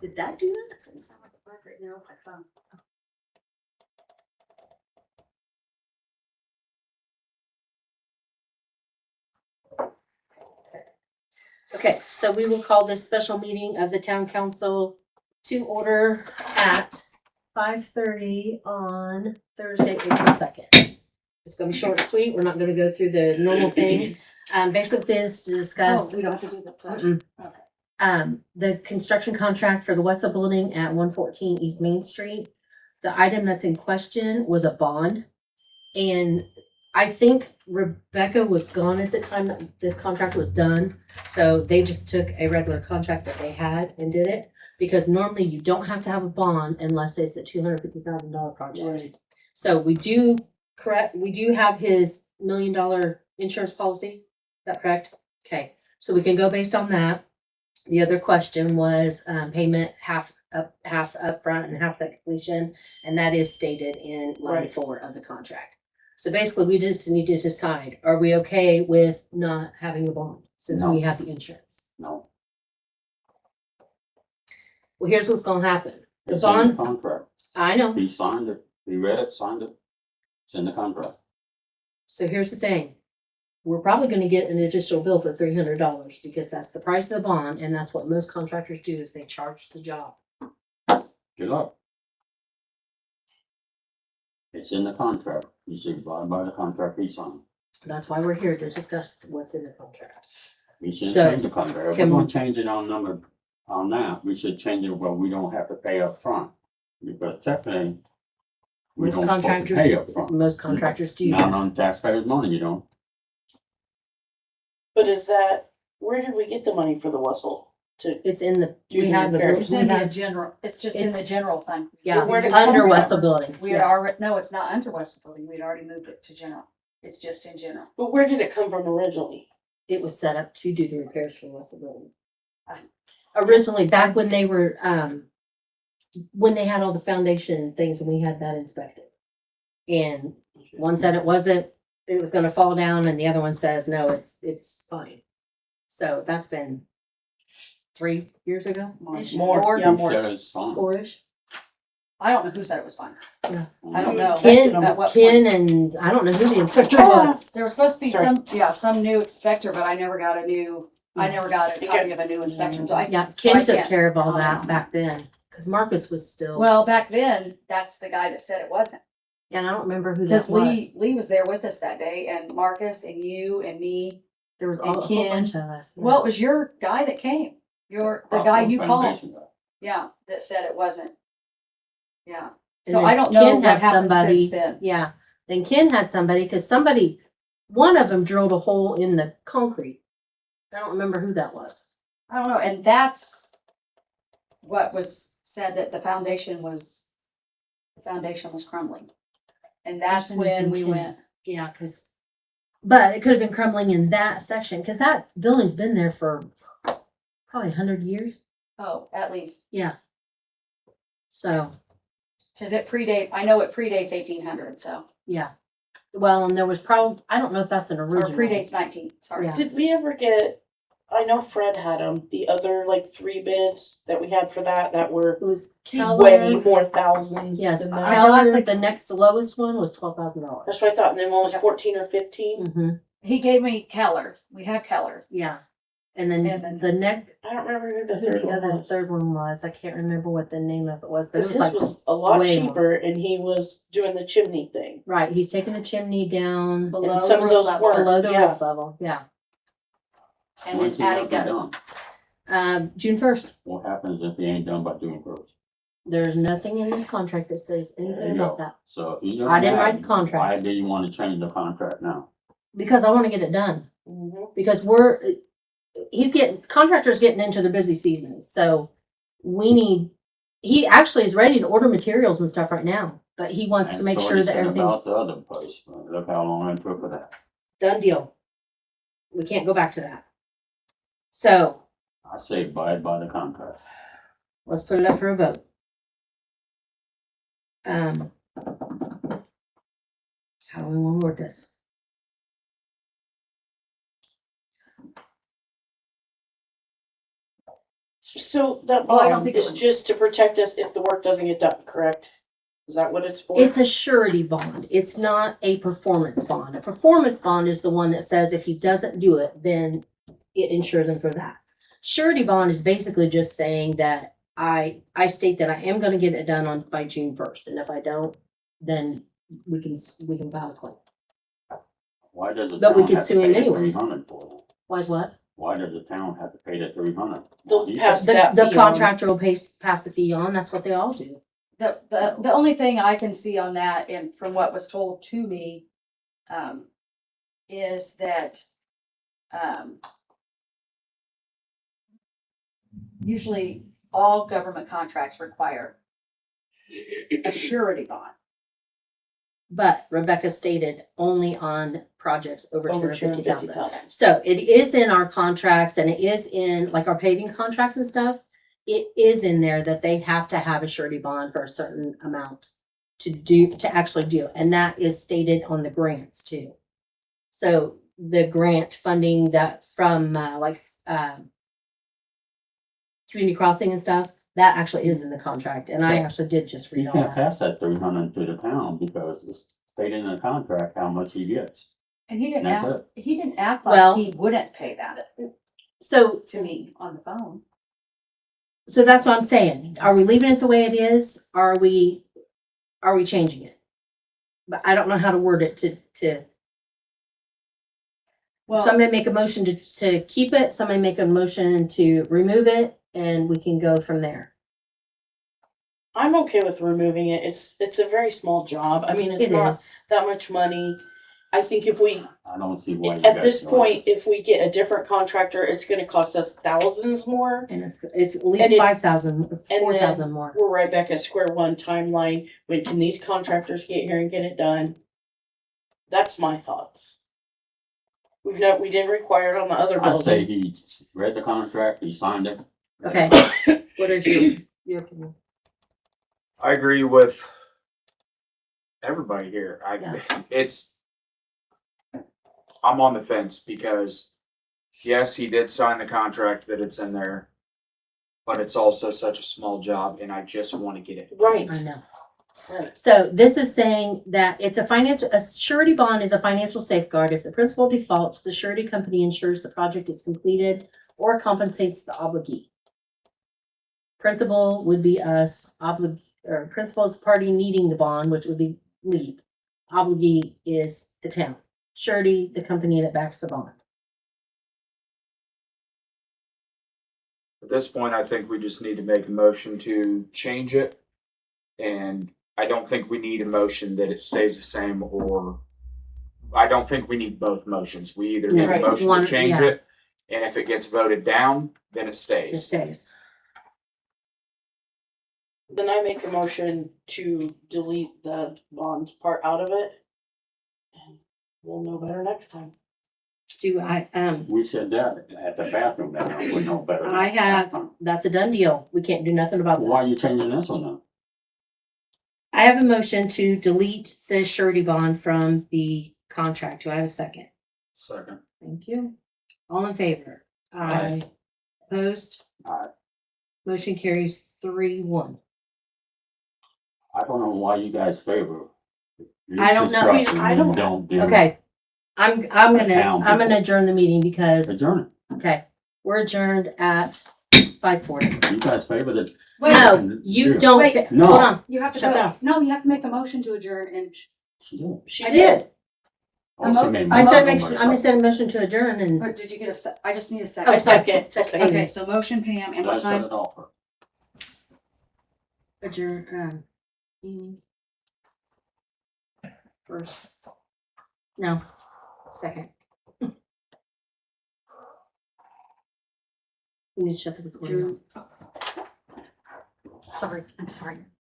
Did that do that? Doesn't sound like a bug right now. My phone. Okay, so we will call this special meeting of the town council to order at 5:30 on Thursday, April 2nd. It's gonna be short and sweet. We're not gonna go through the normal things. Basically this is to discuss Oh, we don't have to do the pledge. Okay. The construction contract for the Wessel Building at 114 East Main Street. The item that's in question was a bond. And I think Rebecca was gone at the time that this contract was done. So they just took a regular contract that they had and did it. Because normally you don't have to have a bond unless it's a $250,000 project. Right. So we do have his $1 million insurance policy. Is that correct? Okay, so we can go based on that. The other question was payment half up front and half at completion, and that is stated in line Right. 4 of the contract. So basically, we just need to decide: are we okay with not having a bond since No. we have the insurance? No. Well, here's what's going to happen. The It's in the bond, contract. I know. He signed it. He read it, signed it. It's in the contract. So here's the thing. We're probably going to get an additional bill for $300 because that's the price of the bond, and that's what most contractors do is they charge the job. Good luck. It's in the contract. You should abide by the contract he signed. That's why we're here to discuss what's in the contract. We should So, change the contract. If we're can- gonna change it on that, we should change it where we don't have to pay up front. Because technically, we Most don't supposed to contractors, pay up front. most contractors do. Not on taxpayers' money, you don't. But is that, where did we get the money for the Wessel? It's in the, Do we the have the, repairs. It's we in the have, general, it's just in It's- the general fund. yeah, where did it come under from? Wessel Building. We had Yeah. already, no, it's not under Wessel Building. We had already moved it to general. It's just in general. But where did it come from originally? It was set up to do the repairs for Wessel Building. Originally, back when they were, when they had all the foundation things and we had that inspected. And one said it wasn't, it was gonna fall down, and the other one says, no, it's fine. So that's been 3 years ago? More, Four? yeah, He more. said it's fine. 4-ish? I don't know who said it was fine. I don't Mm. know. Ken, At what Ken point? and I don't know who the inspector was. There was supposed to be Sorry. some new inspector, but I never got a copy of a new inspection. So Yeah, so Ken I took can't care of all comment that on back then, cause Marcus was still, Well, back then, that's the guy that said it wasn't. and I don't remember who that Because was. Lee was there with us that day, and Marcus and you and me. There was and a whole Ken. bunch of us. yeah. Well, it was your guy that came. The guy you called. Foundation guy. Yeah, that said it wasn't. Yeah. And So then I don't know Ken what had happened somebody- since then. Yeah, then Ken had somebody, cause one of them drilled a hole in the concrete. I don't remember who that was. I don't know, and that's what was said, that the foundation was crumbling. And that's Person when from we Ken. went, Yeah, but it could have been crumbling in that section, cause that building's been there for probably 100 years. oh, at least, Yeah. So, because I know it predates 1800, so, yeah. Well, and there was I don't know if that's an or original. predates 19, sorry. Yeah. Did we ever get, I know Fred had them, the other like 3 bids that we had for that were It was way Keller. more thousands Yes, than that. Keller, the next lowest one was $12,000. That's what I thought, and then one was 14 or 15. Mm-hmm. He gave me Keller's, we have Keller's. Yeah. And then And then- the next, I don't remember who the who third the one other was. third one was. I can't remember what the name of it was, but it Because was his like was a lot way more. cheaper, and he was doing the chimney thing. right. He's taking the chimney down Below And some of roof those level. weren't. below the yeah. roof level. Yeah. And When's he then gonna added be gutter. done? June 1st. What happens if he ain't done by June 1st? There's nothing in this contract that says There anything you about go. that So if you know I didn't that, write the contract. Why do you want to change the contract now? because I want to get it done. Mm-hmm. Because contractors getting into their busy season. So he actually is ready to order materials and stuff right now, but he wants to And make so sure he that said everything's about the other place. Look how long it took for that. done deal. We can't go back to that. So I say abide by the contract. let's put it up for a vote. How do we want to word this? So that Oh, I don't bond think it is would. just to protect us if the work doesn't get done, correct? Is that what it's for? It's a surety bond. It's not a performance bond. A performance bond is the one that says if he doesn't do it, then it insures him for that. Surety bond is basically just saying that I state that I am gonna get it done by June 1st, and if I don't, then we can file a claim. Why does the But we town could have to sue him pay the anyways. 300 for that? Why is what? Why does the town have to pay the 300? They'll pass The, that the fee on. contractor will pass the fee on. That's what they all do. The only thing I can see on that, and from what was told to me, is that, usually all government contracts require a surety bond. But Rebecca stated only on projects over Over 250,000. 250,000. So it is in our contracts, and it is in like our paving contracts and stuff. It is in there that they have to have a surety bond for a certain amount to actually do. And that is stated on the grants too. So the grant funding that from community crossing and stuff, that actually is in the contract. And I actually did just You read all can't that. pass that 300 to the town because it's stated in the contract how much he gets. And he didn't That's act, it. he didn't act Well- like he wouldn't pay that So to me on the phone. So that's what I'm saying. Are we leaving it the way it is? Are we changing it? But I don't know how to word it to Well, somebody make a motion to keep it, somebody make a motion to remove it, and we can go from there. I'm okay with removing it. It's a very small job. I mean, it's It not is. that much money. I think if we, I don't see why you at guys this don't. point, if we get a different contractor, it's gonna cost us thousands more. And it's at And least it's- 5,000, then 4,000 more. We're right back at square one timeline. When can these contractors get here and get it done? That's my thoughts. We didn't require it on the other I say building. he read the contract, he signed it. Okay. What is your opinion? I agree with everybody here. Yeah. I'm on the fence because yes, he did sign the contract that it's in there, but it's also such a small job and I just want to get it. Right, I know. right. So this is saying that it's a surety bond is a financial safeguard. If the principal defaults, the surety company ensures the project is completed or compensates the obligee. Principal would be us, or principal is the party needing the bond, which would be LEAP. Obligee is the town. Surety, the company that backs the bond. At this point, I think we just need to make a motion to change it. And I don't think we need a motion that it stays the same, or I don't think we need both motions. We either need Right. a motion One- to change yeah. it, and if it gets voted down, then it It stays. stays. Then I make a motion to delete the bond part out of it. And we'll know better next time. Do I, We said that at the bathroom now, we know better. than I have- last time. that's a done deal. We can't do nothing about Why that. are you changing this one then? I have a motion to delete the surety bond from the contract. Do I have a second? Second. Thank you. All in favor? Aye. Opposed? Aye. Motion carries 3-1. I don't know why you guys favor. I don't know. construction I and don't- Don't do. Okay. I'm The gonna town people. adjourn the meeting because, Adjourn okay, we're adjourned at 5:40. it. You guys favor the. Wait, No, you don't, Wait. No. hold on. you have to Shut go, that. no, you have to make a motion to adjourn and She did. She I did. Oh, she made I more said, than I said a motion to adjourn and, But did you get I just need a oh, second. second, Second. Okay, so motion Pam, and Did I what set time? it off? adjourn, Amy. First. No, second. We need to shut the recording off. Sorry, I'm sorry.